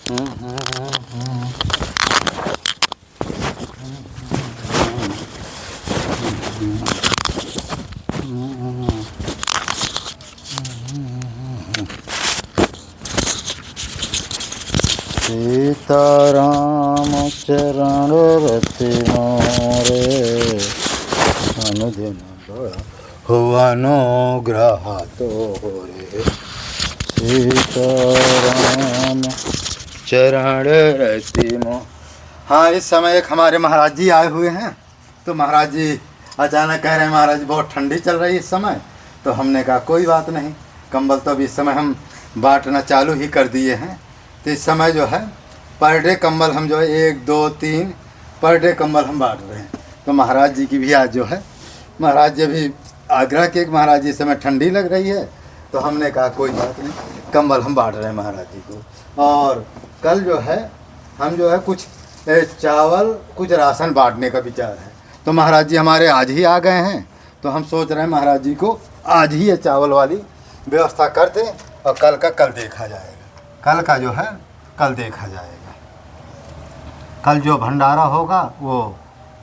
सीताराम चरण रति मोरे अनुदिन हुआ अनुग्रह तोरे। सीताराम चरण रति मो। हाँ, इस समय एक हमारे महाराज जी आए हुए हैं। तो महाराज जी अचानक कह रहे हैं महाराज जी बहुत ठंडी चल रही है इस समय। तो हमने कहा कोई बात नहीं, कंबल तो अभी इस समय हम बांटना चालू ही कर दिए हैं। तो इस समय जो है पर डे कंबल हम जो है 1 2 3 पर डे कंबल हम बांट रहे हैं। तो महाराज जी की भी आज जो है महाराज जी भी आग्रह के महाराज जी इस समय ठंडी लग रही है। तो हमने कहा कोई बात नहीं, कंबल हम बांट रहे हैं महाराज जी को। और कल जो है हम जो है कुछ चावल कुछ राशन बांटने का विचार है। तो महाराज जी हमारे आज ही आ गए हैं। तो हम सोच रहे हैं महाराज जी को आज ही ये चावल वाली व्यवस्था कर दें और कल का कल देखा जाएगा। कल का जो है कल देखा जाएगा। कल जो भंडारा होगा वो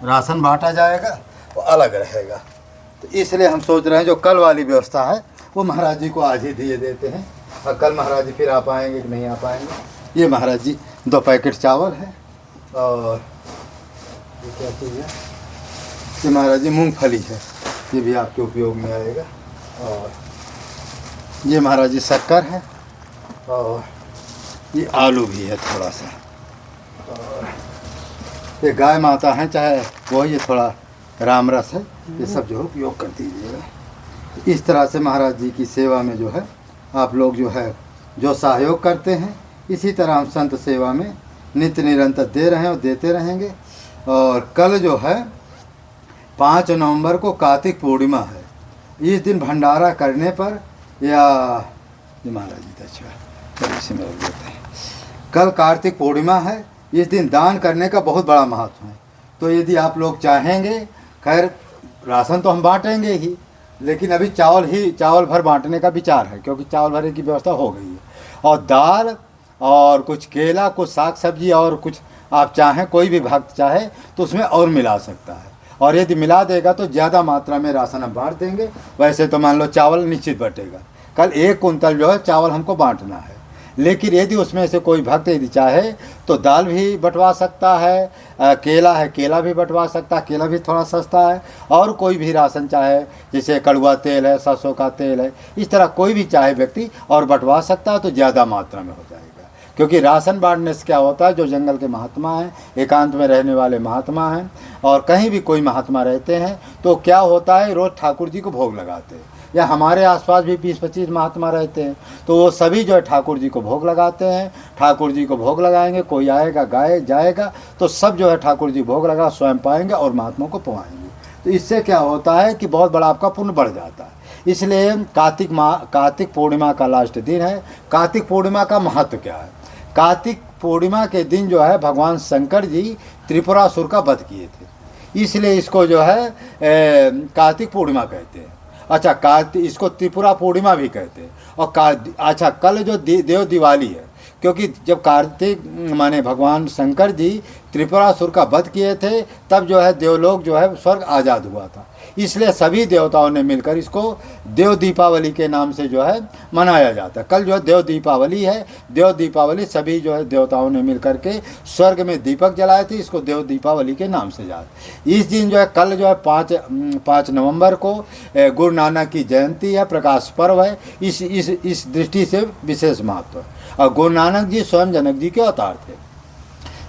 राशन बांटा जाएगा, वो अलग रहेगा। तो इसलिए हम सोच रहे हैं जो कल वाली व्यवस्था है वो महाराज जी को आज ही दिए देते हैं। और कल महाराज जी फिर आ पाएंगे कि नहीं आ पाएंगे। ये महाराज जी 2 पैकेट चावल है और ये क्या चीज़ है, ये महाराज जी मूंगफली है, ये भी आपके उपयोग में आएगा। और ये महाराज जी शक्कर है और ये आलू भी है थोड़ा सा। और ये गाय माता है चाहे वो, ये थोड़ा राम रस है, ये सब जो उपयोग कर दीजिएगा। इस तरह से महाराज जी की सेवा में जो है आप लोग जो है जो सहयोग करते हैं, इसी तरह हम संत सेवा में नित्य निरंतर दे रहे हैं और देते रहेंगे। और कल जो है 5 नवंबर को कार्तिक पूर्णिमा है। इस दिन भंडारा करने पर या महाराज जी अच्छा इसी में रख देते हैं। कल कार्तिक पूर्णिमा है, इस दिन दान करने का बहुत बड़ा महत्व है। तो यदि आप लोग चाहेंगे, खैर राशन तो हम बांटेंगे ही, लेकिन अभी चावल भर बांटने का विचार है, क्योंकि चावल भरने की व्यवस्था हो गई है। और दाल और कुछ केला, कुछ साग सब्जी और कुछ आप चाहें, कोई भी भक्त चाहे तो उसमें और मिला सकता है। और यदि मिला देगा तो ज़्यादा मात्रा में राशन हम बांट देंगे। वैसे तो मान लो चावल निश्चित बटेगा। कल 1 कुंतल जो है चावल हमको बांटना है, लेकिन यदि उसमें से कोई भक्त यदि चाहे तो दाल भी बंटवा सकता है, केला है केला भी बंटवा सकता है, केला भी थोड़ा सस्ता है। और कोई भी राशन चाहे, जैसे कड़वा तेल है, सरसों का तेल है, इस तरह कोई भी चाहे व्यक्ति और बंटवा सकता है, तो ज़्यादा मात्रा में हो जाएगा। क्योंकि राशन बांटने से क्या होता है, जो जंगल के महात्मा हैं, एकांत में रहने वाले महात्मा हैं, और कहीं भी कोई महात्मा रहते हैं, तो क्या होता है रोज़ ठाकुर जी को भोग लगाते हैं। या हमारे आसपास भी 20-25 महात्मा रहते हैं, तो वो सभी जो है ठाकुर जी को भोग लगाते हैं। ठाकुर जी को भोग लगाएंगे, कोई आएगा गाय जाएगा तो सब जो है ठाकुर जी भोग लगा स्वयं पाएंगे और महात्मा को पवाएंगे। तो इससे क्या होता है कि बहुत बड़ा आपका पुण्य बढ़ जाता है। इसलिए कार्तिक पूर्णिमा का लास्ट दिन है। कार्तिक पूर्णिमा का महत्व क्या है? कार्तिक पूर्णिमा के दिन जो है भगवान शंकर जी त्रिपुरासुर का वध किए थे, इसलिए इसको जो है कार्तिक पूर्णिमा कहते हैं। अच्छा, इसको त्रिपुरा पूर्णिमा भी कहते हैं। और अच्छा, कल जो देव दिवाली है, क्योंकि जब कार्तिक माने भगवान शंकर जी त्रिपुरासुर का वध किए थे, तब जो है देवलोक जो है स्वर्ग आज़ाद हुआ था। इसलिए सभी देवताओं ने मिलकर इसको देव दीपावली के नाम से जो है मनाया जाता है। कल जो है देव दीपावली है। देव दीपावली सभी जो है देवताओं ने मिलकर के स्वर्ग में दीपक जलाए थे, इसको देव दीपावली के नाम से जाते। इस दिन जो है कल जो है 5 नवंबर को गुरु नानक की जयंती है, प्रकाश पर्व है। इस दृष्टि से विशेष महत्व है। और गुरु नानक जी स्वयं जनक जी के अवतार थे।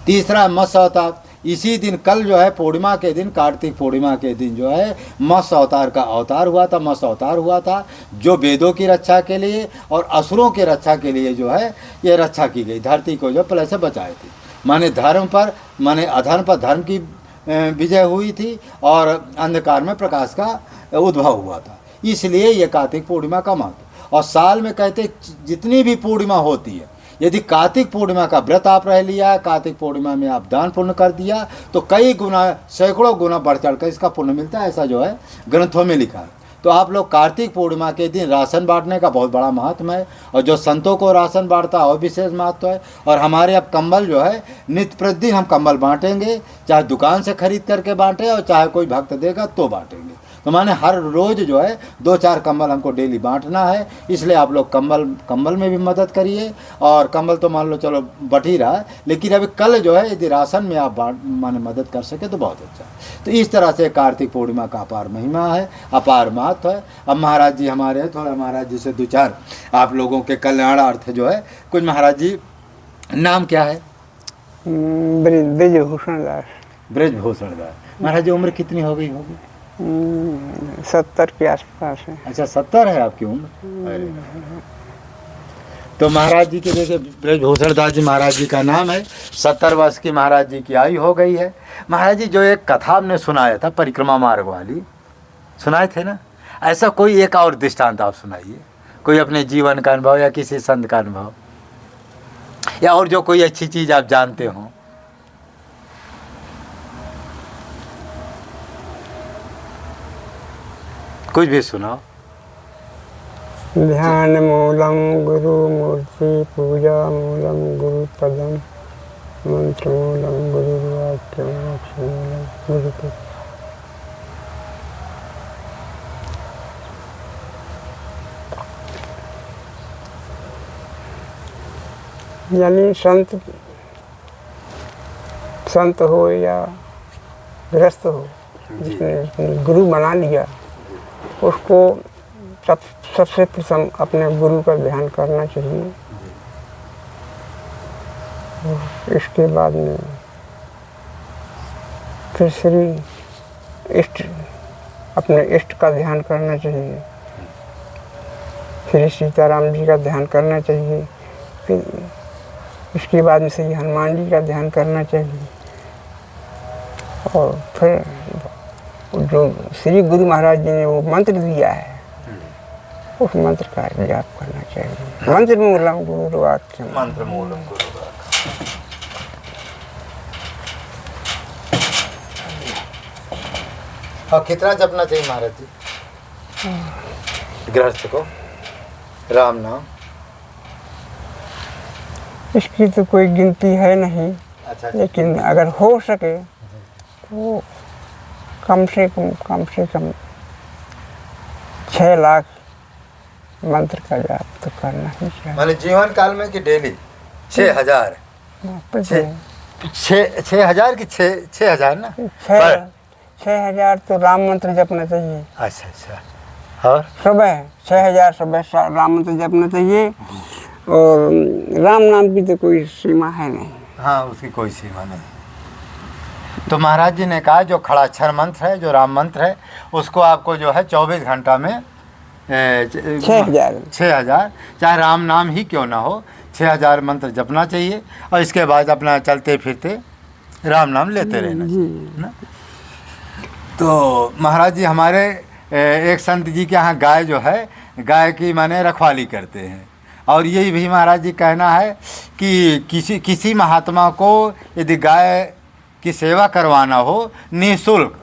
तीसरा मत्स्य अवतार। इसी दिन कल जो है पूर्णिमा के दिन, कार्तिक पूर्णिमा के दिन जो है मत्स्य अवतार का अवतार हुआ था। मत्स्य अवतार हुआ था जो वेदों की रक्षा के लिए और असुरों की रक्षा के लिए जो है ये रक्षा की गई, धरती को जो पहले से बचाए थे। माने धर्म पर माने अधर्म पर धर्म की विजय हुई थी और अंधकार में प्रकाश का उद्भव हुआ था। इसलिए ये कार्तिक पूर्णिमा का महत्व। और साल में कहते जितनी भी पूर्णिमा होती है, यदि कार्तिक पूर्णिमा का व्रत आप रह लिया, कार्तिक पूर्णिमा में आप दान पुण्य कर दिया, तो कई गुना, सैकड़ों गुना बढ़ चढ़ कर इसका पुण्य मिलता है। ऐसा जो है ग्रंथों में लिखा है। तो आप लोग कार्तिक पूर्णिमा के दिन राशन बांटने का बहुत बड़ा महत्व है, और जो संतों को राशन बांटता है और विशेष महत्व है। और हमारे अब कंबल जो है नित्य प्रतिदिन हम कंबल बांटेंगे, चाहे दुकान से खरीद करके बांटें और चाहे कोई भक्त देगा तो बांटेंगे। तो माने हर रोज़ जो है 2-4 कंबल हमको डेली बांटना है। इसलिए आप लोग कंबल में भी मदद करिए। और कंबल तो मान लो चलो बट ही रहा है, लेकिन अभी कल जो है यदि राशन में आप माने मदद कर सके तो बहुत अच्छा है। तो इस तरह से कार्तिक पूर्णिमा का अपार महिमा है, अपार महत्व है। अब महाराज जी हमारे हैं, थोड़ा महाराज जी से 2-4 आप लोगों के कल्याणार्थ जो है कुछ। महाराज जी नाम क्या है? ब्रजभूषण दास। ब्रजभूषण दास। महाराज जी उम्र कितनी हो गई होगी? 70 के आसपास है। अच्छा 70 है आपकी उम्र। अरे तो महाराज जी के देखिए ब्रजभूषण दास जी महाराज जी का नाम है। 70 वर्ष की महाराज जी की आयु हो गई है। महाराज जी जो एक कथा आपने सुनाया था परिक्रमा मार्ग वाली, सुनाए थे ना, ऐसा कोई एक और दृष्टांत आप सुनाइए, कोई अपने जीवन का अनुभव या किसी संत का अनुभव, या और जो कोई अच्छी चीज़ आप जानते हो। कुछ भी सुनाओ। ध्यान मूलम गुरु मूर्ति, पूजा मूलम गुरु पदम, मंत्र मूलम गुरु वाक्य, मोक्ष मूलम गुरु पद। यानी संत हो या गृहस्थ हो, जिसने गुरु बना लिया उसको सबसे प्रथम अपने गुरु का ध्यान करना चाहिए। इसके बाद में फिर श्री इष्ट, अपने इष्ट का ध्यान करना चाहिए। फिर सीताराम जी का ध्यान करना चाहिए। फिर इसके बाद में श्री हनुमान जी का ध्यान करना चाहिए। और फिर जो श्री गुरु महाराज जी ने वो मंत्र दिया है उस मंत्र का जाप करना चाहिए। मंत्र मूलम गुरु वाक्य, मंत्र मूलम गुरु वाक्य। और कितना जपना चाहिए महाराज जी गृहस्थ को राम नाम? इसकी तो कोई गिनती है नहीं। अच्छा। लेकिन अगर हो सके तो कम से कम 6 लाख मंत्र का जाप तो करना ही चाहिए। माने जीवन काल में कि डेली? 6000 6,000 की 6,000 ना? 6,000 तो राम मंत्र जपना चाहिए। अच्छा अच्छा। और सुबह 6,000 सुबह राम मंत्र जपना चाहिए। और राम नाम की तो कोई सीमा है नहीं। हाँ, उसकी कोई सीमा नहीं। तो महाराज जी ने कहा जो खड़ाक्षर मंत्र है, जो राम मंत्र है, उसको आपको जो है 24 घंटा में 6,000 चाहे राम नाम ही क्यों ना हो 6,000 मंत्र जपना चाहिए। और इसके बाद अपना चलते फिरते राम नाम लेते रहना चाहिए ना। तो महाराज जी हमारे एक संत जी के यहाँ गाय जो है, गाय की माने रखवाली करते हैं। और यही भी महाराज जी कहना है कि किसी महात्मा को यदि गाय की सेवा करवाना हो निःशुल्क,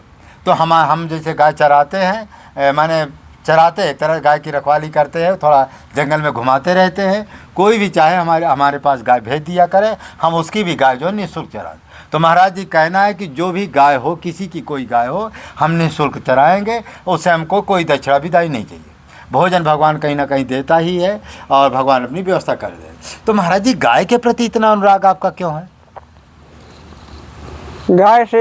तो हम जैसे गाय चराते हैं, माने चराते एक तरह गाय की रखवाली करते हैं, थोड़ा जंगल में घुमाते रहते हैं। कोई भी चाहे हमारे पास गाय भेज दिया करे, हम उसकी भी गाय जो निःशुल्क चराएं। तो महाराज जी कहना है कि जो भी गाय हो, किसी की कोई गाय हो, हम निःशुल्क चराएंगे, उससे हमको कोई दक्षिणा विदाई नहीं चाहिए। भोजन भगवान कहीं ना कहीं देता ही है और भगवान अपनी व्यवस्था कर दे। तो महाराज जी गाय के प्रति इतना अनुराग आपका क्यों है? गाय से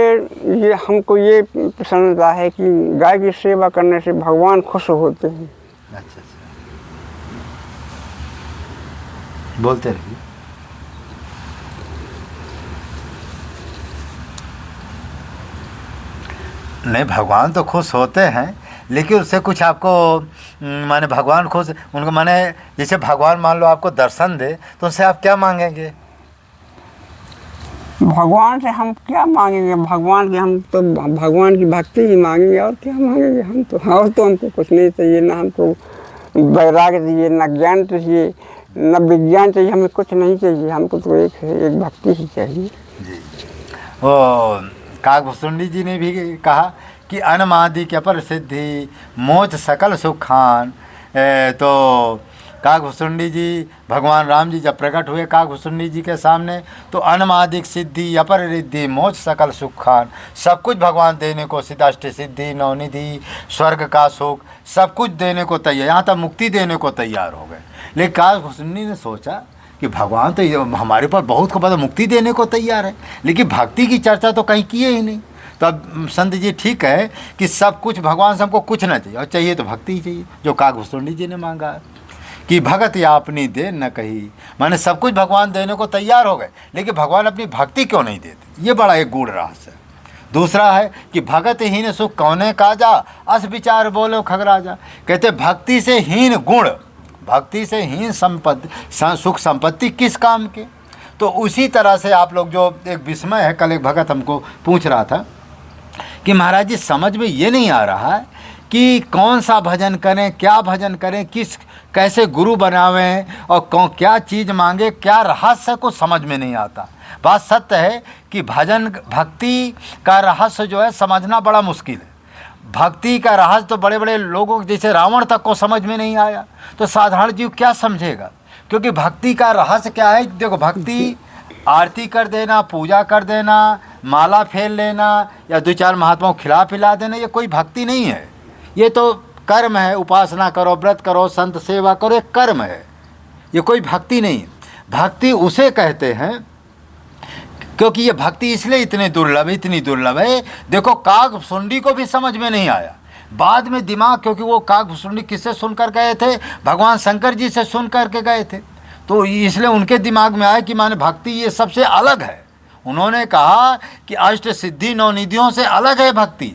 ये हमको ये प्रसन्नता है कि गाय की सेवा करने से भगवान खुश होते हैं। अच्छा। बोलते रहिए। नहीं, भगवान तो खुश होते हैं, लेकिन उससे कुछ आपको माने भगवान खुश, उनको माने जैसे भगवान मान लो आपको दर्शन दे तो उनसे आप क्या मांगेंगे? भगवान से हम क्या मांगेंगे? भगवान की हम तो भगवान की भक्ति ही मांगेंगे, और क्या मांगेंगे हम तो? और तो हमको कुछ नहीं चाहिए, ना हमको वैराग्य चाहिए, ना ज्ञान चाहिए, ना विज्ञान चाहिए, हमें कुछ नहीं चाहिए। हमको तो एक भक्ति ही चाहिए। जी। वो काकभूषुंडी जी ने भी कहा कि अनमादि के अपर सिद्धि मोच सकल सुख खान। तो काकभुसुंडी जी, भगवान राम जी जब प्रकट हुए काकभुसुंडी जी के सामने, तो अनमादिक सिद्धि अपर रिद्धि मोच सकल सुख खान। सब कुछ भगवान देने को, सिद्धाष्ट सिद्धि, नवनिधि, स्वर्ग का सुख, सब कुछ देने को तैयार, यहाँ तक मुक्ति देने को तैयार हो गए। लेकिन काकभुसुंडी ने सोचा कि भगवान तो हमारे पास बहुत को पता, मुक्ति देने को तैयार है, लेकिन भक्ति की चर्चा तो कहीं किए ही नहीं। तो अब संत जी ठीक है कि सब कुछ भगवान से हमको कुछ ना चाहिए, और चाहिए तो भक्ति ही चाहिए, जो काकभुसुंडी जी ने मांगा है कि भगत या अपनी दे न कही। माने सब कुछ भगवान देने को तैयार हो गए, लेकिन भगवान अपनी भक्ति क्यों नहीं देते, ये बड़ा एक गूढ़ रहस्य है। दूसरा है कि भगत हीन सुख कौने काजा, अस विचार बोलो खगराजा। कहते भक्ति से हीन गुण, भक्ति से हीन संपत्ति, सुख संपत्ति किस काम के। तो उसी तरह से आप लोग, जो एक विस्मय है, कल एक भगत हमको पूछ रहा था कि महाराज जी समझ में ये नहीं आ रहा है कि कौन सा भजन करें, क्या भजन करें, किस कैसे गुरु बनावें, और कौन क्या चीज़ मांगे, क्या रहस्य को समझ में नहीं आता। बात सत्य है कि भजन भक्ति का रहस्य जो है समझना बड़ा मुश्किल है। भक्ति का रहस्य तो बड़े बड़े लोगों जैसे रावण तक को समझ में नहीं आया, तो साधारण जीव क्या समझेगा। क्योंकि भक्ति का रहस्य क्या है, देखो भक्ति आरती कर देना, पूजा कर देना, माला फेर लेना, या दो चार महात्माओं को खिला पिला देना, ये कोई भक्ति नहीं है। ये तो कर्म है, उपासना करो, व्रत करो, संत सेवा करो, ये कर्म है, ये कोई भक्ति नहीं। भक्ति उसे कहते हैं, क्योंकि ये भक्ति इसलिए इतनी दुर्लभ है। देखो काकभुसुंडी को भी समझ में नहीं आया, बाद में दिमाग, क्योंकि वो काकभुसुंडी किससे सुनकर गए थे, भगवान शंकर जी से सुन करके गए थे, तो इसलिए उनके दिमाग में आया कि माने भक्ति ये सबसे अलग है। उन्होंने कहा कि अष्ट सिद्धि नवनिधियों से अलग है भक्ति,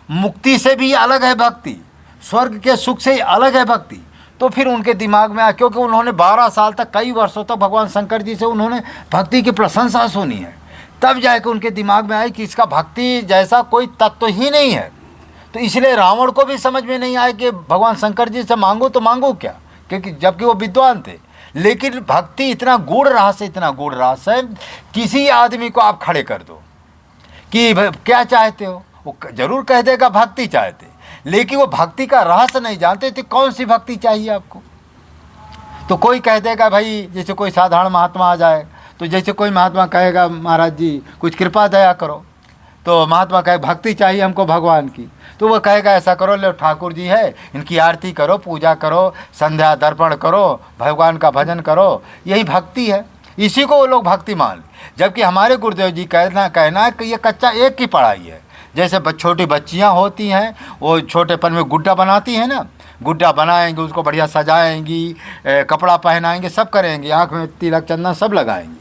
मुक्ति से भी अलग है भक्ति, स्वर्ग के सुख से अलग है भक्ति। तो फिर उनके दिमाग में आया, क्योंकि उन्होंने 12 साल तक, कई वर्षों तक भगवान शंकर जी से उन्होंने भक्ति की प्रशंसा सुनी है, तब जाकर उनके दिमाग में आया कि इसका भक्ति जैसा कोई तत्व ही नहीं है। तो इसलिए रावण को भी समझ में नहीं आया कि भगवान शंकर जी से मांगो तो मांगो क्या, क्योंकि जबकि वो विद्वान थे। लेकिन भक्ति इतना गूढ़ रहस्य है, किसी आदमी को आप खड़े कर दो कि क्या चाहते हो, वो जरूर कह देगा भक्ति चाहते, लेकिन वो भक्ति का रहस्य नहीं जानते तो कौन सी भक्ति चाहिए आपको। तो कोई कह देगा भाई, जैसे कोई साधारण महात्मा आ जाए, तो जैसे कोई महात्मा कहेगा महाराज जी कुछ कृपा दया करो, तो महात्मा कहे भक्ति चाहिए हमको भगवान की, तो वो कहेगा ऐसा करो, ले ठाकुर जी है, इनकी आरती करो, पूजा करो, संध्या दर्पण करो, भगवान का भजन करो, यही भक्ति है। इसी को वो लोग भक्ति मान लें। जबकि हमारे गुरुदेव जी कहना है कि ये कच्चा एक की पढ़ाई है। जैसे छोटी बच्चियाँ होती हैं, वो छोटेपन में गुड्डा बनाती हैं ना, गुड्डा बनाएंगे, उसको बढ़िया सजाएंगी, कपड़ा पहनाएंगे, सब करेंगे, आँख में तिलक चंदन सब लगाएंगी।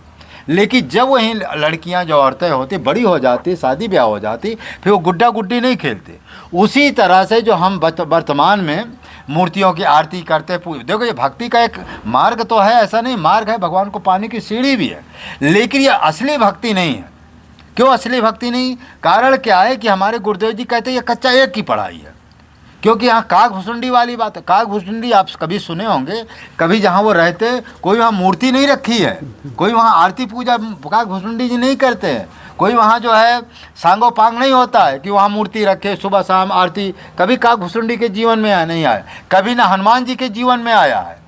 लेकिन जब वहीं लड़कियां, जो औरतें होती, बड़ी हो जाती, शादी ब्याह हो जाती, फिर वो गुड्डा गुड्डी नहीं खेलते। उसी तरह से जो हम वर्तमान में मूर्तियों की आरती करते, देखो ये भक्ति का एक मार्ग तो है, ऐसा नहीं मार्ग है, भगवान को पाने की सीढ़ी भी है, लेकिन ये असली भक्ति नहीं है। क्यों असली भक्ति नहीं? कारण क्या है कि हमारे गुरुदेव जी कहते हैं ये कच्चा एक की पढ़ाई है। क्योंकि यहाँ काकभुसुंडी वाली बात है। काकभुसुंडी आप कभी सुने होंगे, कभी जहाँ वो रहते कोई वहाँ मूर्ति नहीं रखी है, कोई वहाँ आरती पूजा काकभुसुंडी जी नहीं करते हैं, कोई वहाँ जो है सांगो पांग नहीं होता है कि वहाँ मूर्ति रखे सुबह शाम आरती, कभी काकभुसुंडी के जीवन में नहीं आया। कभी ना हनुमान जी के जीवन में आया है,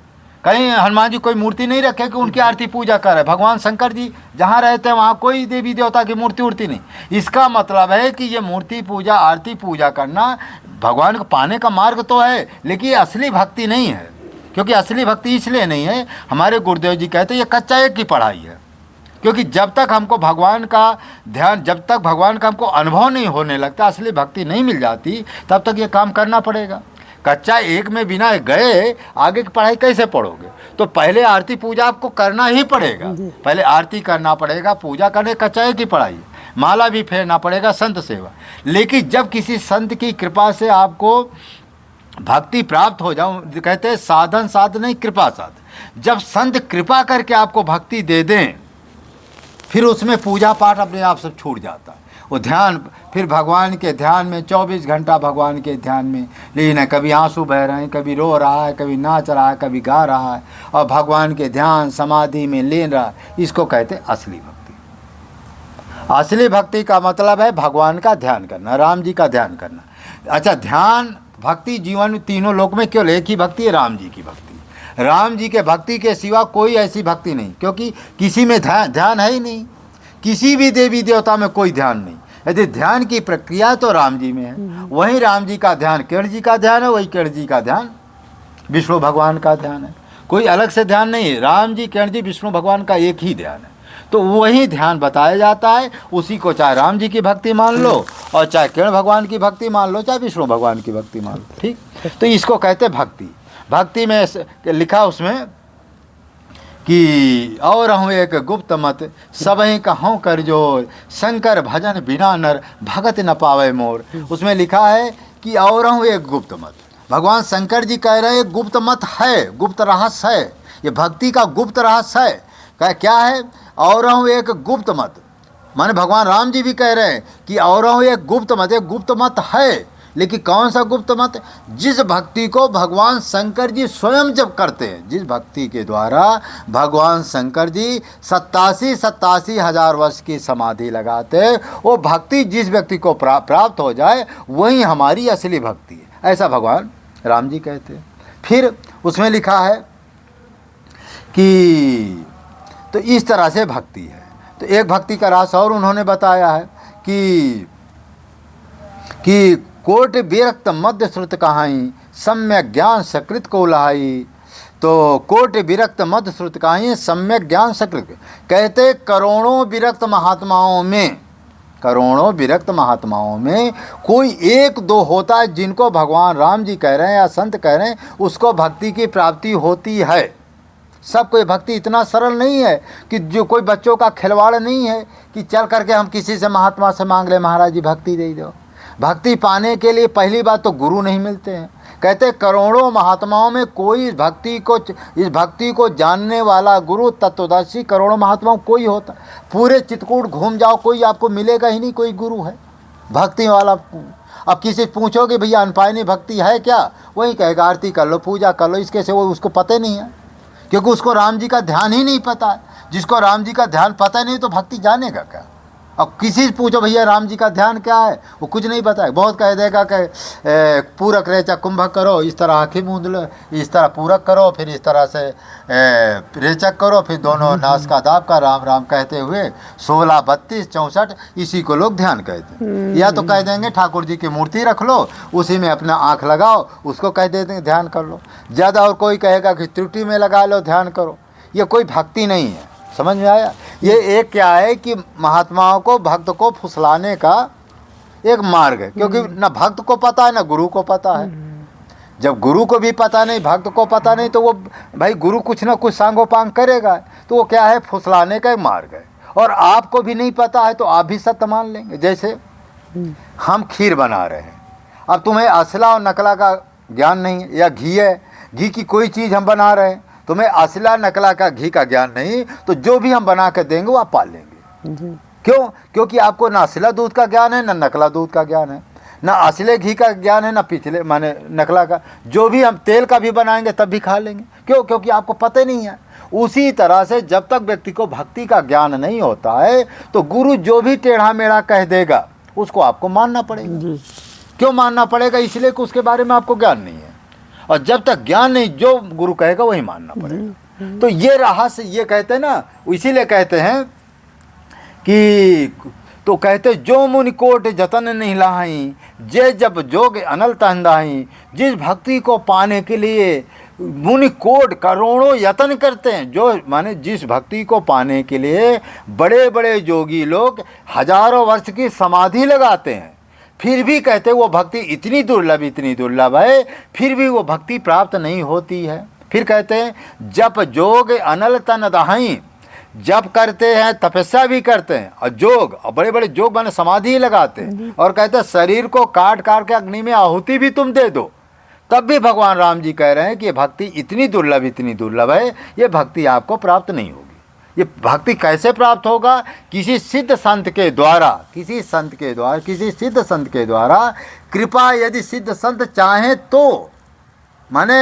कहीं हनुमान जी कोई मूर्ति नहीं रखे कि उनकी आरती पूजा करे। भगवान शंकर जी जहाँ रहते हैं वहाँ कोई देवी देवता की मूर्ति उर्ति नहीं। इसका मतलब है कि ये मूर्ति पूजा आरती पूजा करना भगवान को पाने का मार्ग तो है, लेकिन ये असली भक्ति नहीं है। क्योंकि असली भक्ति इसलिए नहीं है, हमारे गुरुदेव जी कहते हैं ये कच्चा एक की पढ़ाई है। क्योंकि जब तक हमको भगवान का ध्यान, जब तक भगवान का हमको अनुभव नहीं होने लगता, असली भक्ति नहीं मिल जाती, तब तक ये काम करना पड़ेगा। कच्चा एक में बिना गए आगे की पढ़ाई कैसे पढ़ोगे? तो पहले आरती पूजा आपको करना ही पड़ेगा, पहले आरती करना पड़ेगा, पूजा करने, कच्चा एक की पढ़ाई, माला भी फेरना पड़ेगा, संत सेवा। लेकिन जब किसी संत की कृपा से आपको भक्ति प्राप्त हो जाओ, कहते हैं साधन साध नहीं कृपा साध, जब संत कृपा करके आपको भक्ति दे दें, फिर उसमें पूजा पाठ अपने आप सब छूट जाता है। वो ध्यान, फिर भगवान के ध्यान में 24 घंटा भगवान के ध्यान में, लेकिन कभी आंसू बह रहे हैं, कभी रो रहा है, कभी नाच रहा है, कभी गा रहा है, और भगवान के ध्यान समाधि में लीन रहा है। इसको कहते हैं असली भक्ति। असली भक्ति का मतलब है भगवान का ध्यान करना, राम जी का ध्यान करना। अच्छा, ध्यान भक्ति जीवन में तीनों लोक में केवल एक ही भक्ति है, राम जी की भक्ति। राम जी के भक्ति के सिवा कोई ऐसी भक्ति नहीं, क्योंकि किसी में ध्यान है ही नहीं, किसी भी देवी देवता में कोई ध्यान नहीं। यदि ध्यान की प्रक्रिया तो राम जी में है, वहीं राम जी का ध्यान किरण जी का ध्यान है, वही किरण जी का ध्यान विष्णु भगवान का ध्यान है। कोई अलग से ध्यान नहीं है, राम जी किरण जी विष्णु भगवान का एक ही ध्यान है। तो वही ध्यान बताया जाता है, उसी को चाहे राम जी की भक्ति मान लो और चाहे किरण भगवान की भक्ति मान लो, चाहे विष्णु भगवान की भक्ति मान लो। ठीक, तो इसको कहते भक्ति। भक्ति में लिखा उसमें कि और हूँ एक गुप्त मत सबहीं कहूँ कर जोर, शंकर भजन बिना नर भगत न पावे मोर। उसमें लिखा है कि और हूँ एक गुप्त मत। भगवान शंकर जी कह रहे हैं गुप्त मत है, गुप्त रहस्य है, ये भक्ति का गुप्त रहस्य है। क्या है? और हूँ एक गुप्त मत, माने भगवान राम जी भी कह रहे हैं कि और हूँ एक गुप्त मत। एक गुप्त मत है, लेकिन कौन सा गुप्त मत? जिस भक्ति को भगवान शंकर जी स्वयं जब करते हैं, जिस भक्ति के द्वारा भगवान शंकर जी 87 हजार वर्ष की समाधि लगाते हैं, वो भक्ति जिस व्यक्ति को प्राप्त हो जाए वही हमारी असली भक्ति है, ऐसा भगवान राम जी कहते हैं। फिर उसमें लिखा है कि तो इस तरह से भक्ति है। तो एक भक्ति का रास और उन्होंने बताया है कि कोट विरक्त मध्य श्रुत कहाई, सम्यक ज्ञान सकृत को लहाई। तो कोट विरक्त मध्य श्रुत कहाई, सम्यक ज्ञान सकृत, कहते करोड़ों विरक्त महात्माओं में, करोड़ों विरक्त महात्माओं में कोई एक दो होता है जिनको भगवान राम जी कह रहे हैं या संत कह रहे हैं, उसको भक्ति की प्राप्ति होती है। सब कोई भक्ति इतना सरल नहीं है कि जो कोई बच्चों का खिलवाड़ नहीं है कि चल करके हम किसी से महात्मा से मांग ले महाराज जी भक्ति दे दो। भक्ति पाने के लिए पहली बात तो गुरु नहीं मिलते हैं। कहते करोड़ों महात्माओं में कोई इस भक्ति को जानने वाला गुरु तत्वदर्शी करोड़ों महात्माओं कोई होता, पूरे चित्रकूट घूम जाओ कोई आपको मिलेगा ही नहीं कोई गुरु है भक्ति वाला। अब किसी पूछोगे भैया अनपायनी भक्ति है क्या, वही कहेगा आरती कर लो पूजा कर लो, इसके से वो उसको पता नहीं है, क्योंकि उसको राम जी का ध्यान ही नहीं पता है। जिसको राम जी का ध्यान पता नहीं तो भक्ति जानेगा क्या। अब किसी से पूछो भैया राम जी का ध्यान क्या है, वो कुछ नहीं पता है। बहुत कह देगा कि पूरक रेचक कुंभक करो, इस तरह आँखें मूंद लो, इस तरह पूरक करो, फिर इस तरह से रेचक करो, फिर दोनों नास का दाब का राम राम कहते हुए 16 32 64 इसी को लोग ध्यान कहते हैं। या तो कह देंगे ठाकुर जी की मूर्ति रख लो, उसी में अपना आँख लगाओ, उसको कह देते हैं ध्यान कर लो। ज़्यादा और कोई कहेगा कि त्रुटि में लगा लो ध्यान करो, ये कोई भक्ति नहीं है। समझ में आया? ये एक क्या है कि महात्माओं को भक्त को फुसलाने का एक मार्ग है, क्योंकि न भक्त को पता है न गुरु को पता है। जब गुरु को भी पता नहीं भक्त को पता नहीं तो वो भाई गुरु कुछ ना कुछ सांगोपांग करेगा, तो वो क्या है फुसलाने का एक मार्ग है। और आपको भी नहीं पता है तो आप भी सत्य मान लेंगे। जैसे हम खीर बना रहे हैं, अब तुम्हें असला और नकला का ज्ञान नहीं है, या घी है, घी की कोई चीज़ हम बना रहे हैं, तुम्हें असला नकला का घी का ज्ञान नहीं, तो जो भी हम बना कर देंगे वो आप पाल लेंगे। क्यों? क्योंकि आपको ना असला दूध का ज्ञान है, ना नकला दूध का ज्ञान है, ना असले घी का ज्ञान है, ना पिछले माने नकला का। जो भी हम तेल का भी बनाएंगे तब भी खा लेंगे। क्यों? क्योंकि आपको पता नहीं है। उसी तरह से जब तक व्यक्ति को भक्ति का ज्ञान नहीं होता है तो गुरु जो भी टेढ़ा मेढ़ा कह देगा उसको आपको मानना पड़ेगा। क्यों मानना पड़ेगा? इसलिए कि उसके बारे में आपको ज्ञान नहीं है, और जब तक ज्ञान नहीं जो गुरु कहेगा वही मानना पड़ेगा। तो ये रहस्य, ये कहते हैं ना, इसीलिए कहते हैं कि तो कहते जो मुनि कोट जतन नहीं लाही, जे जब जोग अनल तंदाही। जिस भक्ति को पाने के लिए मुनि कोट करोड़ों यत्न करते हैं, जो माने जिस भक्ति को पाने के लिए बड़े बड़े योगी लोग हजारों वर्ष की समाधि लगाते हैं, फिर भी कहते वो भक्ति इतनी दुर्लभ है, फिर भी वो भक्ति प्राप्त नहीं होती है। फिर कहते हैं जप जोग अनल तन दहाई, जप करते हैं तपस्या भी करते हैं और जोग, और बड़े बड़े जोग माने समाधि लगाते हैं, और कहते हैं शरीर को काट काट के अग्नि में आहुति भी तुम दे दो, तब भी भगवान राम जी कह रहे हैं कि ये भक्ति इतनी दुर्लभ है, ये भक्ति आपको प्राप्त नहीं होगी। ये भक्ति कैसे प्राप्त होगा? किसी सिद्ध संत के द्वारा, किसी सिद्ध संत के द्वारा कृपा, यदि सिद्ध संत चाहें तो, माने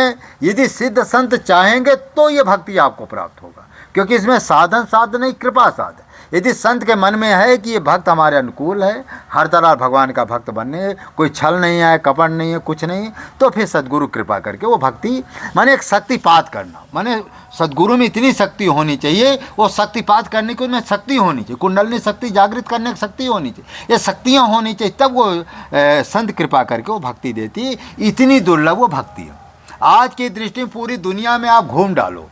यदि सिद्ध संत चाहेंगे तो ये भक्ति आपको प्राप्त होगा। क्योंकि इसमें साधन साध नहीं, कृपा साध। यदि संत के मन में है कि ये भक्त हमारे अनुकूल है, हर तरह भगवान का भक्त बनने, कोई छल नहीं है, कपट नहीं है, कुछ नहीं, तो फिर सद्गुरु कृपा करके वो भक्ति माने एक शक्तिपात करना, माने सद्गुरु में इतनी शक्ति होनी चाहिए, वो शक्तिपात करने की उनमें शक्ति होनी चाहिए, कुंडलनी शक्ति जागृत करने की शक्ति होनी चाहिए, ये शक्तियाँ होनी चाहिए, तब वो संत कृपा करके वो भक्ति देती है। इतनी दुर्लभ वो भक्ति है। आज की दृष्टि में पूरी दुनिया में आप घूम डालो,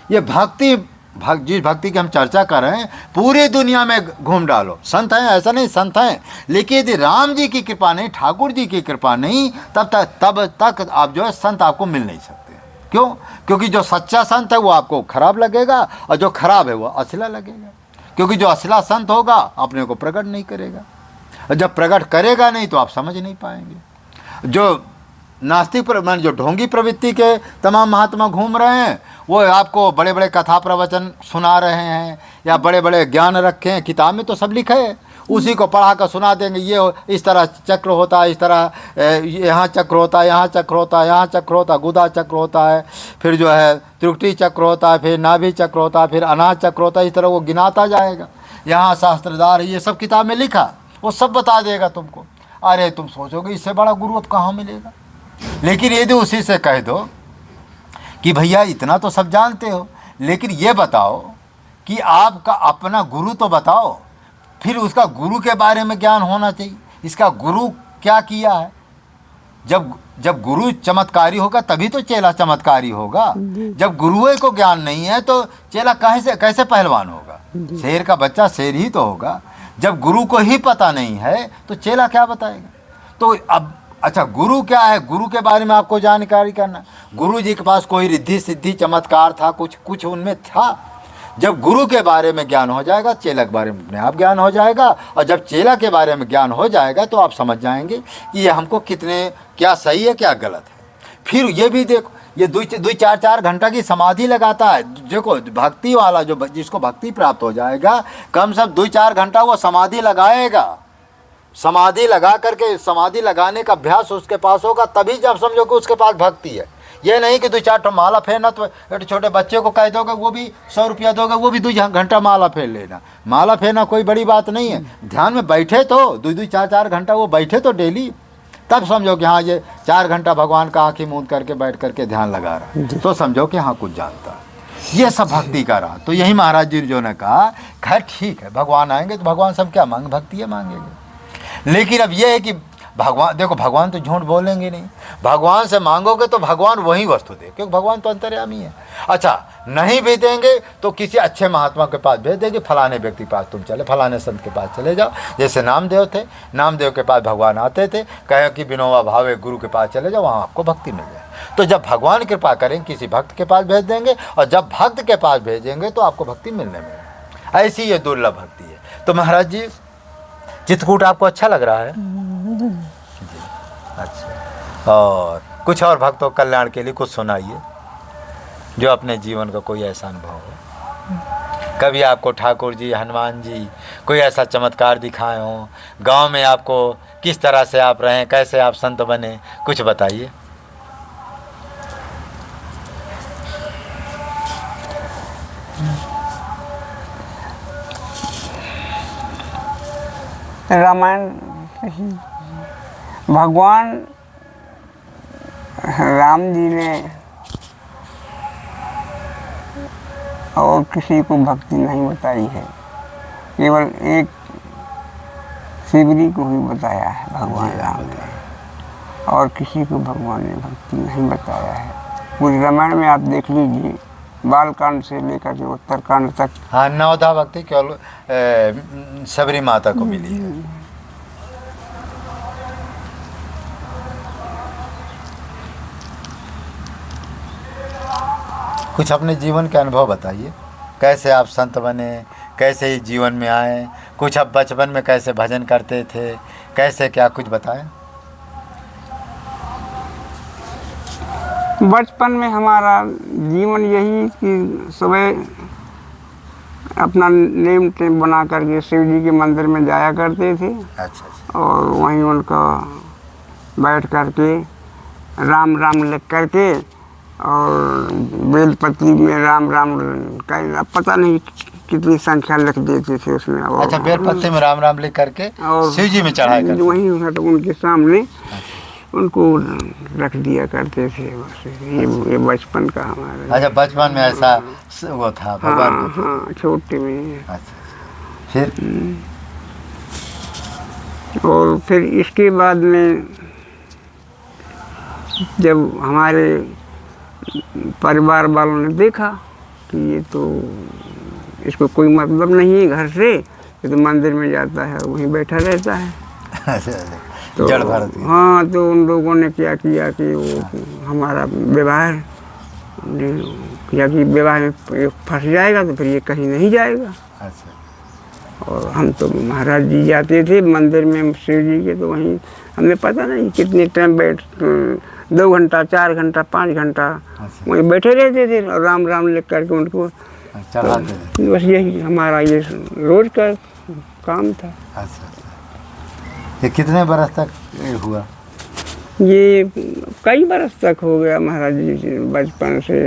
ये भक्ति जिस भक्ति की हम चर्चा कर रहे हैं पूरी दुनिया में घूम डालो, संत हैं ऐसा नहीं, संत हैं, लेकिन यदि राम जी की कृपा नहीं, ठाकुर जी की कृपा नहीं, तब तक आप जो है संत आपको मिल नहीं सकते। क्यों? क्योंकि जो सच्चा संत है वो आपको खराब लगेगा, और जो खराब है वो असला लगेगा, क्योंकि जो असला संत होगा अपने को प्रकट नहीं करेगा, और जब प्रकट करेगा नहीं तो आप समझ नहीं पाएंगे। जो नास्तिक मान जो ढोंगी प्रवृत्ति के तमाम महात्मा घूम रहे हैं, वो आपको बड़े बड़े कथा प्रवचन सुना रहे हैं, या बड़े बड़े ज्ञान रखे हैं, किताब में तो सब लिखा है, उसी को पढ़ा कर सुना देंगे, ये इस तरह चक्र होता है, इस तरह यहाँ चक्र होता है, यहाँ चक्र होता है, यहाँ चक्र होता है, गुदा चक्र होता है, फिर जो है त्रुटि चक्र होता है, फिर नाभि चक्र होता है, फिर अनाज चक्र होता है, इस तरह वो गिनाता जाएगा। यहाँ शास्त्रदार ये सब किताब में लिखा, वो सब बता देगा तुमको। अरे तुम सोचोगे इससे बड़ा गुरु अब कहाँ मिलेगा। लेकिन यदि उसी से कह दो कि भैया इतना तो सब जानते हो, लेकिन ये बताओ कि आपका अपना गुरु तो बताओ, फिर उसका गुरु के बारे में ज्ञान होना चाहिए, इसका गुरु क्या किया है। जब गुरु चमत्कारी होगा तभी तो चेला चमत्कारी होगा। जब गुरुए को ज्ञान नहीं है तो चेला कैसे पहलवान होगा। शेर का बच्चा शेर ही तो होगा। जब गुरु को ही पता नहीं है तो चेला क्या बताएगा। तो अब अच्छा, गुरु क्या है, गुरु के बारे में आपको जानकारी करना। गुरु जी के पास कोई रिद्धि सिद्धि चमत्कार था, कुछ उनमें था। जब गुरु के बारे में ज्ञान हो जाएगा, चेला के बारे में अपने आप ज्ञान हो जाएगा, और जब चेला के बारे में ज्ञान हो जाएगा तो आप समझ जाएंगे कि ये हमको क्या सही है क्या गलत है। फिर ये भी देखो, ये 2-4 घंटा की समाधि लगाता है। देखो भक्ति वाला जो जिसको भक्ति प्राप्त हो जाएगा, कम से कम 2-4 घंटा वो समाधि लगाएगा। समाधि लगा करके, समाधि लगाने का अभ्यास उसके पास होगा, तभी जब समझो कि उसके पास भक्ति है। ये नहीं कि 2-4 माला फेरना, तो छोटे बच्चे को कह दोगे वो भी 100 रुपया दोगे, वो भी 2 घंटा माला फेर लेना। माला फेरना कोई बड़ी बात नहीं है। ध्यान में बैठे तो 2-4 घंटा वो बैठे तो डेली, तब समझो कि हाँ ये 4 घंटा भगवान का आँखें मूंद करके बैठ करके ध्यान लगा रहा है, तो समझो कि हाँ कुछ जानता है। ये सब भक्ति का रहा। तो यही महाराज जी जो ने कहा, खैर ठीक है, भगवान आएंगे तो भगवान सब क्या मांगे, भक्ति मांगेंगे। लेकिन अब यह है कि भगवान, देखो भगवान तो झूठ बोलेंगे नहीं। भगवान से मांगोगे तो भगवान वही वस्तु दे, क्योंकि भगवान तो अंतर्यामी है। अच्छा, नहीं भी देंगे तो किसी अच्छे महात्मा के पास भेज देंगे, फलाने व्यक्ति के पास तुम चले, फलाने संत के पास चले जाओ। जैसे नामदेव थे, नामदेव के पास भगवान आते थे, कहे कि विनोबा भावे गुरु के पास चले जाओ, वहाँ आपको भक्ति मिल जाए। तो जब भगवान कृपा करेंगे किसी भक्त के पास भेज देंगे, और जब भक्त के पास भेजेंगे तो आपको भक्ति मिलने में, ऐसी ये दुर्लभ भक्ति है। तो महाराज जी चित्रकूट आपको अच्छा लग रहा है जी? अच्छा, और कुछ और भक्तों कल्याण के लिए कुछ सुनाइए, जो अपने जीवन का कोई ऐसा अनुभव हो। कभी आपको ठाकुर जी, हनुमान जी कोई ऐसा चमत्कार दिखाए हों, गांव में आपको किस तरह से आप रहें, कैसे आप संत बने, कुछ बताइए। रामायण भगवान राम जी ने और किसी को भक्ति नहीं बताई है, केवल एक शिवजी को ही बताया है भगवान राम ने, और किसी को भगवान ने भक्ति नहीं बताया है। पूरे रामायण में आप देख लीजिए, बालकांड से लेकर के उत्तरकांड तक। हाँ, 9 भक्ति केवल सबरी माता को मिली है। कुछ अपने जीवन के अनुभव बताइए, कैसे आप संत बने, कैसे इस जीवन में आए, कुछ आप बचपन में कैसे भजन करते थे, कैसे क्या, कुछ बताएं। बचपन में हमारा जीवन यही कि सुबह अपना नेम टेम बना करके शिव जी के मंदिर में जाया करते थे। अच्छा। और वहीं उनका बैठ करके राम राम लिख करके, और बेलपत्री में राम राम का पता नहीं कितनी संख्या लिख देते थे उसमें। और अच्छा, बेलपत्ते में राम राम लिख करके और शिव जी में चढ़ाया करते। वहीं मतलब उनके सामने उनको रख दिया करते थे। बस ये बचपन का हमारा। अच्छा, बचपन में ऐसा वो था भगवान हाँ को। हाँ, छोटे में। अच्छा, फिर और फिर इसके बाद में जब हमारे परिवार वालों ने देखा कि ये तो इसको कोई मतलब नहीं है घर से, ये तो मंदिर में जाता है वहीं बैठा रहता है। तो जड़ भरत की। हाँ, तो उन लोगों ने क्या किया कि वो हमारा विवाह किया कि विवाह में फंस जाएगा तो फिर ये कहीं नहीं जाएगा। अच्छा, और हम तो महाराज जी जाते थे मंदिर में शिव जी के, तो वहीं हमें पता नहीं कितने टाइम 2 घंटा 4 घंटा 5 घंटा वहीं बैठे रहते थे और राम राम लिख करके उनको चढ़ाते थे। बस यही हमारा ये रोज का काम था। अच्छा, ये कितने बरस तक हुआ? ये कई बरस तक हो गया महाराज जी बचपन से।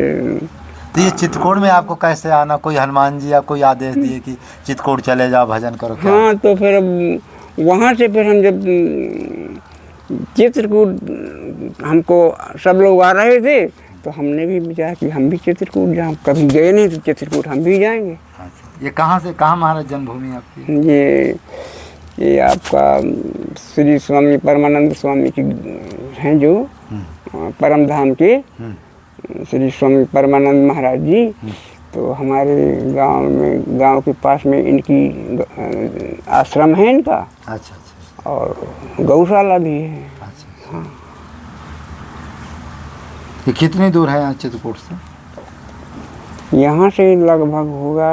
तो ये चित्रकूट में आपको कैसे आना? कोई हनुमान जी या कोई आदेश दिए कि चित्रकूट चले जाओ भजन करो क्या? हाँ, तो फिर अब वहाँ से फिर हम जब चित्रकूट हमको सब लोग आ रहे थे तो हमने भी विचार कि हम भी चित्रकूट, जहाँ कभी गए नहीं तो चित्रकूट हम भी जाएंगे। अच्छा, ये कहाँ से कहाँ महाराज जन्मभूमि आपकी? ये आपका श्री स्वामी परमानंद स्वामी की हैं जो परम धाम के श्री स्वामी परमानंद महाराज जी, तो हमारे गांव के पास में इनकी आश्रम है इनका। अच्छा अच्छा, और गौशाला भी है। अच्छा। हाँ, ये कितनी दूर है यहाँ चित्रकूट से? यहाँ से लगभग होगा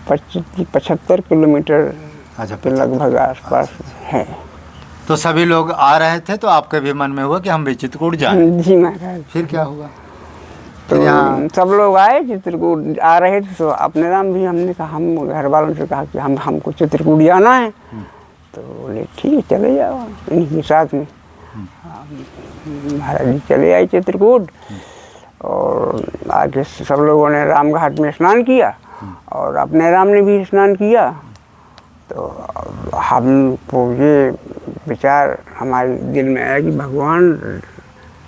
75 किलोमीटर अच्छा, के लगभग आसपास है। तो सभी लोग आ रहे थे तो आपके भी मन में हुआ कि हम भी चित्रकूट जाएं? जी महाराज। फिर क्या हुआ? तो सब लोग आए चित्रकूट, आ रहे थे तो अपने नाम भी हमने कहा, हम घर वालों से कहा कि हमको चित्रकूट जाना है। तो बोले ठीक है चले जाओ इनके साथ में। महाराज जी चले आए चित्रकूट और आगे सब लोगों ने राम घाट में स्नान किया और अपने राम ने भी स्नान किया। तो हमको ये विचार हमारे दिल में आया कि भगवान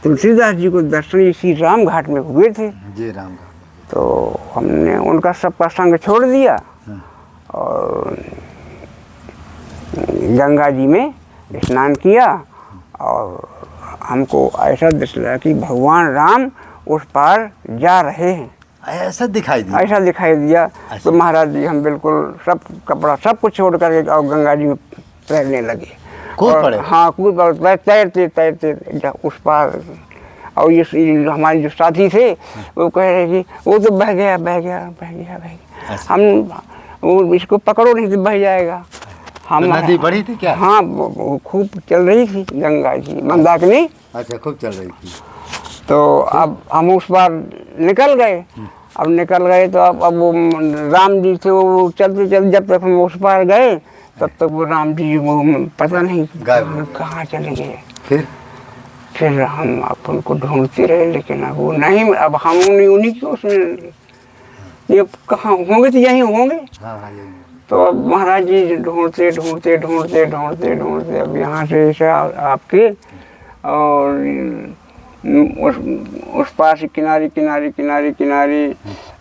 तुलसीदास जी को दर्शन इसी राम घाट में हुए थे। जी, राम घाट। तो हमने उनका सबका संग छोड़ दिया और गंगा जी में स्नान किया और हमको ऐसा दिखा कि भगवान राम उस पार जा रहे हैं। ऐसा दिखाई दिया? ऐसा दिखाई दिया। तो महाराज जी हम बिल्कुल सब कपड़ा सब कुछ छोड़ करके और गंगा जी में तैरने लगे। कूद पड़े? हाँ, कूद पड़े, तैरते तैरते उस पार। और ये हमारे जो साथी थे वो कह रहे कि वो तो बह गया बह गया बह गया बह गया। हम वो इसको पकड़ो नहीं तो बह जाएगा। हम तो नदी बड़ी थी क्या? हाँ, वो खूब चल रही थी गंगा जी मंदाकिनी। अच्छा, खूब चल रही थी। तो अब हम उस पार निकल गए। अब निकल गए तो अब वो राम जी थे वो चलते चलते जब तक हम उस पार गए तब तक वो राम जी वो पता नहीं कहाँ चले गए। फिर हम उनको ढूंढते रहे लेकिन अब वो नहीं। अब हम उन्हीं की उसमें ये कहाँ होंगे तो यहीं होंगे। तो अब महाराज जी ढूंढते ढूंढते ढूंढते ढूंढते ढूंढते अब यहाँ से ऐसा आपके और उस पार से किनारे किनारे किनारे किनारे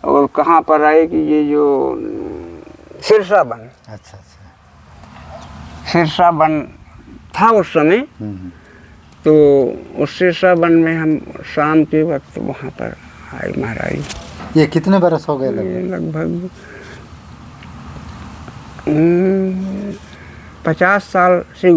और कहाँ पर आए कि ये जो सिरसा बन। अच्छा, सिरसा बन था उस समय। तो उस सिरसा बन में हम शाम के वक्त वहाँ पर आए महाराज। ये कितने बरस हो गए? लगभग 50 साल से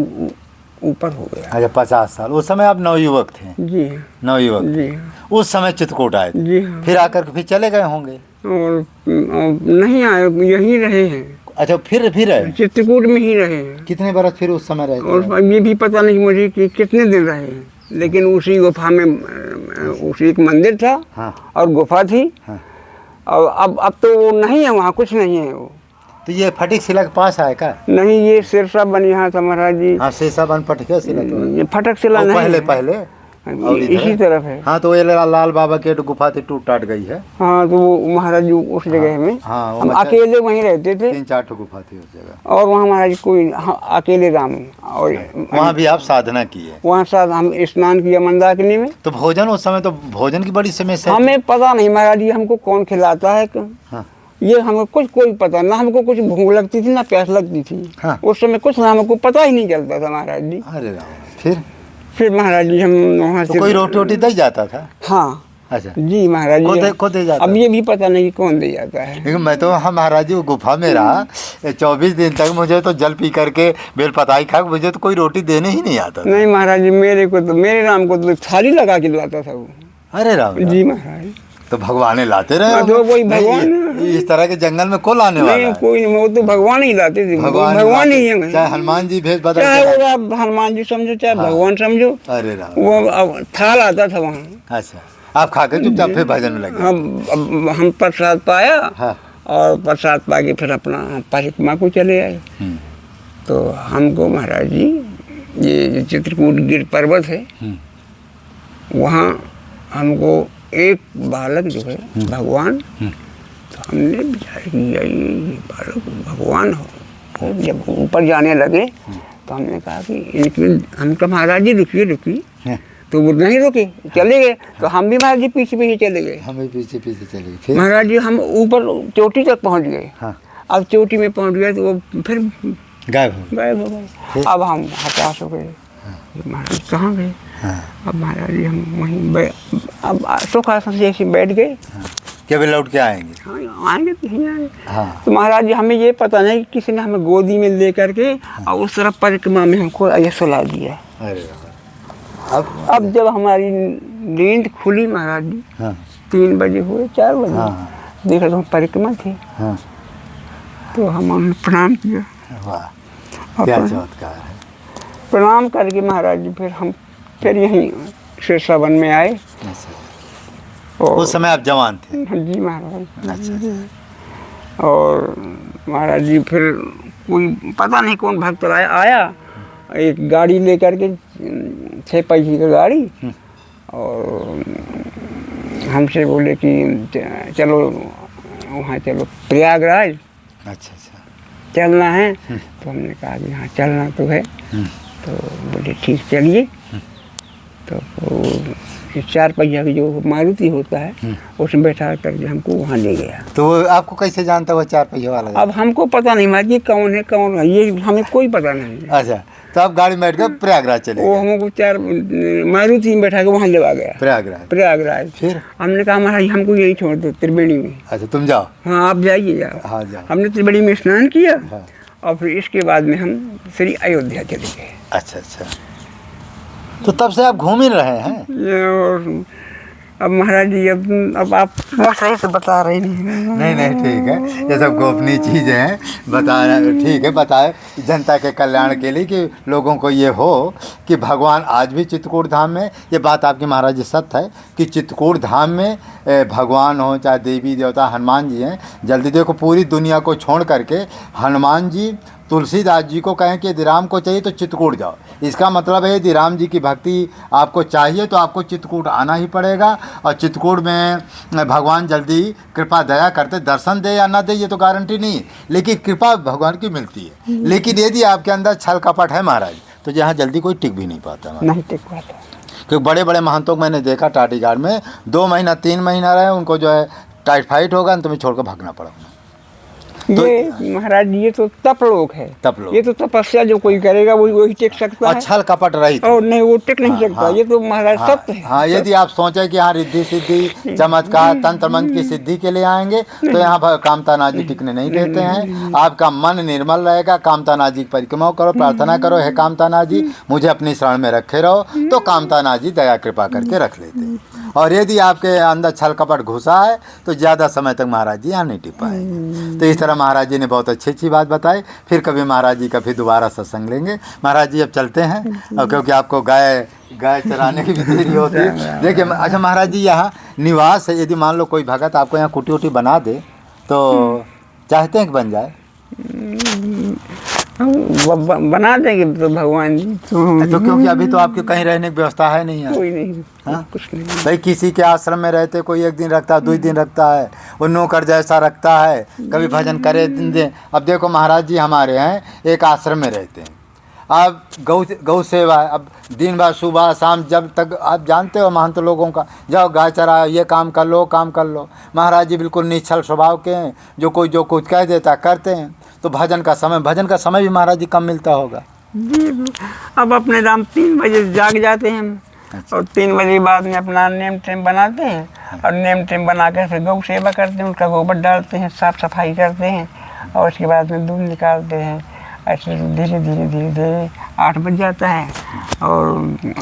ऊपर हो गया। अच्छा, 50 साल। उस समय आप नवयुवक थे? जी, नवयुवक जी। उस समय चित्रकूट आए थे? जी हाँ। फिर आकर के फिर चले गए होंगे? और नहीं आए, यहीं रहे हैं। अच्छा, फिर रहे चित्रकूट में ही रहे हैं। कितने बरस फिर उस समय रहे? और ये भी पता नहीं मुझे कि कितने दिन रहे हैं, लेकिन उसी गुफा में उसी एक मंदिर था। हाँ। और गुफा थी। हाँ। और अब तो वो नहीं है, वहाँ कुछ नहीं है वो। तो ये फटिक शिला के पास है क्या? नहीं, ये सिरसा बन यहाँ था महाराज जी। हाँ, सिरसा बन फटिक शिला तो ये फटक शिला नहीं पहले और इधर इसी है? तरफ है। हाँ, तो ये लाल बाबा की एक गुफा थी, टूट टाट गई है। हाँ, तो वो महाराज जी उस जगह में हाँ, वो हम मतलब अकेले वहीं रहते थे 3-4 ठो गुफा थी उस जगह। और वहाँ महाराज कोई अकेले राम और वहाँ भी आप साधना की है। वहाँ साथ हम स्नान किया मंदाकिनी में। तो भोजन उस समय तो भोजन की बड़ी समस्या थी। हमें पता नहीं महाराज जी हमको कौन खिलाता है हाँ। ये हमको कुछ कोई पता ना, हमको कुछ भूख लगती थी ना प्यास लगती थी। हाँ। उस समय कुछ ना हमको पता ही नहीं चलता था महाराज जी। अरे राम, फिर महाराज जी हम वहाँ तो से कोई रोटी वोटी दे जाता था? हाँ अच्छा जी महाराज जी। को दे जाता? अब ये भी पता नहीं कि कौन दे जाता है। लेकिन मैं तो हम महाराज जी वो गुफा में रहा 24 दिन तक, मुझे तो जल पी करके बेल पताई खा, मुझे तो कोई रोटी देने ही नहीं आता था। नहीं महाराज जी, मेरे राम को तो थाली लगा के लाता था वो। अरे राम, जी महाराज। तो भगवान लाते रहे हाँ, तो वही नहीं, भगवान इस तरह के जंगल में कौन लाने वाला नहीं, है? कोई नहीं, वो तो भगवान ही लाते थे। भगवान ही है, चाहे हनुमान जी भेज बदल चाहे के वो आप हनुमान जी समझो चाहे हाँ। भगवान समझो। अरे राम। वो अब थाल आता था वहाँ। अच्छा, आप खा के चुपचाप फिर भजन में लगे? हम प्रसाद पाया हाँ। और प्रसाद पा के फिर अपना परिक्रमा को चले आए। तो हमको महाराज जी ये जो चित्रकूट गिर पर्वत है वहाँ हमको एक बालक जो है भगवान, तो हमने विचार किया ये बालक भगवान हो। और जब ऊपर जाने लगे तो हमने कहा कि इनकी, हम कहा महाराज जी रुकिए रुकिए, तो वो नहीं रुके, चले गए। तो हम भी महाराज जी पीछे पीछे चले गए। हम भी पीछे पीछे चले गए। फिर महाराज जी हम ऊपर चोटी तक पहुंच गए। हाँ। अब चोटी में पहुंच गए तो वो फिर गायब हो गायब हो गए। अब हम हताश हो गए, महाराज कहाँ गए? अब महाराज जी हम वहीं अब सुखासन से ऐसे बैठ गए। क्या वे लौट के आएंगे? हाँ, आएंगे तो नहीं आएंगे। हाँ। तो महाराज जी हमें ये पता नहीं कि किसी ने हमें गोदी में ले करके और उस तरफ परिक्रमा में हमको ये सुला दिया। अरे अब जब हमारी नींद खुली महाराज जी, हाँ। 3 बजे हुए 4 बजे, हाँ। देखा तो परिक्रमा थी। हाँ। तो हम उन्हें प्रणाम किया। वाह, क्या चमत्कार है। प्रणाम करके महाराज जी फिर यहीं शेषावन में आए। उस समय आप जवान थे? जी महाराज। अच्छा। और महाराज जी फिर कोई पता नहीं कौन भक्त आया एक गाड़ी लेकर के, 6 पहिए की गाड़ी, और हमसे बोले कि चलो वहाँ चलो प्रयागराज। अच्छा। चलना है? तो हमने कहा कि हाँ चलना तो है। तो बोले ठीक चलिए। तो 4 पहिया की जो मारुति होता है उसमें बैठा करके हमको वहाँ ले गया। तो वो आपको कैसे जानता हुआ 4 पहिया वाला? अब हमको पता नहीं मार ये कौन है ये हमें कोई पता नहीं है। अच्छा, तो आप गाड़ी में बैठ कर प्रयागराज चले वो गए? हमको 4 मारुति में बैठा के वहाँ ले गया प्रयागराज। फिर हमने कहा महाराज हमको यही छोड़ दो त्रिवेणी में। अच्छा, तुम जाओ। हाँ आप जाइए जाओ। हाँ जाओ। हमने त्रिवेणी में स्नान किया। हाँ। और फिर इसके बाद में हम श्री अयोध्या चले गए। अच्छा। तो तब से आप घूम ही रहे हैं? और अब महाराज जी अब आप सही से बता रहे नहीं ठीक है, ये सब गोपनीय चीज़ें हैं, बता ठीक है, बताए जनता के कल्याण के लिए कि लोगों को ये हो कि भगवान आज भी चित्रकूट धाम में, ये बात आपकी महाराज जी सत्य है कि चित्रकूट धाम में भगवान हो चाहे देवी देवता हनुमान जी हैं, जल्दी देखो पूरी दुनिया को छोड़ करके हनुमान जी तुलसीदास जी को कहें कि यदि राम को चाहिए तो चित्रकूट जाओ। इसका मतलब है यदि राम जी की भक्ति आपको चाहिए तो आपको चित्रकूट आना ही पड़ेगा। और चित्रकूट में भगवान जल्दी कृपा दया करते, दर्शन दे या ना दे ये तो गारंटी नहीं है, लेकिन कृपा भगवान की मिलती है। लेकिन यदि आपके अंदर छल कपट है महाराज तो यहाँ जल्दी कोई टिक भी नहीं पाता। नहीं टिक पाता, क्योंकि बड़े बड़े महंतों को मैंने देखा टाटीगाड़ में 2 महीना 3 महीना रहे, उनको जो है टाइफाइड होगा तो तुम्हें छोड़कर भागना पड़ा। तो ये महाराज जी ये तो तप लोग है, ये तो तपस्या जो कोई करेगा वही टिक सकता है। छल कपट रही और नहीं वो टिक नहीं सकता। ये तो महाराज सत्य है। हाँ, यदि आप सोचे कि यहाँ रिद्धि सिद्धि चमत्कार तंत्र मंत्र की सिद्धि के लिए आएंगे तो यहाँ कामतानाथ जी टिकने नहीं देते हैं। आपका मन निर्मल रहेगा, कामतानाथ जी की परिक्रमा करो, प्रार्थना करो, हे कामतानाथ जी मुझे अपनी शरण में रखे रहो, तो कामतानाथ जी दया कृपा करके रख लेते हैं। और यदि आपके अंदर छल कपट घुसा है तो ज़्यादा समय तक महाराज जी यहाँ नहीं टिक पाएंगे। तो इस तरह महाराज जी ने बहुत अच्छी बात बताई। फिर कभी महाराज जी का फिर दोबारा सत्संग लेंगे। महाराज जी अब चलते हैं, और क्योंकि आपको गाय चराने की भी देरी होती है। देखिए अच्छा महाराज जी यहाँ निवास है, यदि मान लो कोई भगत आपको यहाँ कुटी उटी बना दे तो चाहते हैं कि बन जाए? हम बना देंगे तो भगवान जी तो क्योंकि अभी तो आपकी कहीं रहने की व्यवस्था है नहीं है। कोई नहीं। हाँ? कुछ नहीं। भाई किसी के आश्रम में रहते, कोई एक दिन रखता है, 2 दिन रखता है, वो नौकर जैसा रखता है, कभी भजन करे दे। अब देखो महाराज जी हमारे हैं एक आश्रम में रहते हैं। अब गौ सेवा, अब दिन भर सुबह शाम जब तक आप जानते हो महंत लोगों का, जाओ गाय चरा, ये काम कर लो, काम कर लो। महाराज जी बिल्कुल निश्चल स्वभाव के हैं, जो कुछ कह देता करते हैं। तो भजन का समय भी महाराज जी कम मिलता होगा जी। अब अपने दाम 3 बजे जाग जाते हैं हम। और 3 बजे बाद में अपना नेम टेम बनाते हैं और नेम टेम बना कर फिर गौ सेवा करते हैं, उसका गोबर डालते हैं, साफ़ सफाई करते हैं और उसके बाद में दूध निकालते हैं। ऐसे धीरे धीरे 8 बज जाता है और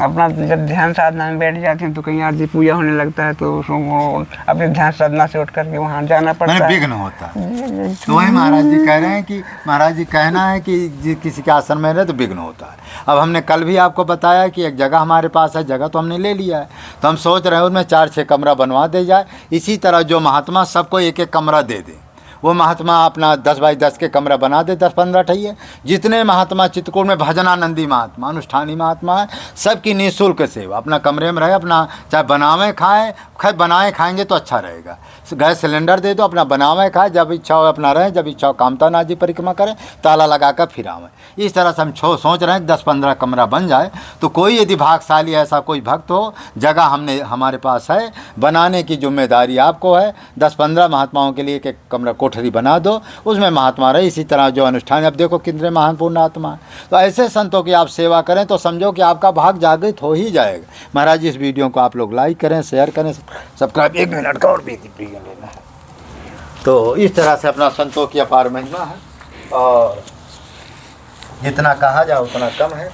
अपना जब ध्यान साधना में बैठ जाते हैं तो कहीं आरती पूजा होने लगता है, तो उसको अपने ध्यान साधना से उठ करके वहाँ जाना पड़ता है, विघ्न होता है। तो वही महाराज जी कह रहे हैं कि महाराज जी कहना है कि किसी के आश्रम में रहे तो विघ्न होता है। अब हमने कल भी आपको बताया कि एक जगह हमारे पास है, जगह तो हमने ले लिया है, तो हम सोच रहे हैं उसमें 4-6 कमरा बनवा दे जाए। इसी तरह जो महात्मा सबको एक कमरा दे दे, वो महात्मा अपना 10 बाई 10 के कमरा बना दे, 10-15 ठहिए। जितने महात्मा चित्रकूट में भजनानंदी महात्मा, अनुष्ठानी महात्मा है, सबकी निःशुल्क सेवा, अपना कमरे में रहे, अपना चाहे बनावे खाएँ, बनाए खाएंगे तो अच्छा रहेगा। गैस सिलेंडर दे दो, अपना बनावे खाए, जब इच्छा हो अपना रहें, जब इच्छा हो कामता नाथ जी परिक्रमा करें, ताला लगा कर फिर आवें। इस तरह से हम सोच रहे हैं 10-15 कमरा बन जाए। तो कोई यदि भागशाली ऐसा कोई भक्त हो, जगह हमारे पास है, बनाने की जिम्मेदारी आपको है। 10-15 महात्माओं के लिए एक कमरा कोठरी बना दो, उसमें महात्मा रहे। इसी तरह जो अनुष्ठान, अब देखो कितने महानपूर्ण आत्मा है, तो ऐसे संतों की आप सेवा करें तो समझो कि आपका भाग जागृत हो ही जाएगा। महाराज जी इस वीडियो को आप लोग लाइक करें, शेयर करें, सब्सक्राइब। 1 मिनट का और भी लेना है। तो इस तरह से अपना संतों की अपार महिमा है और जितना कहा जाए उतना कम है।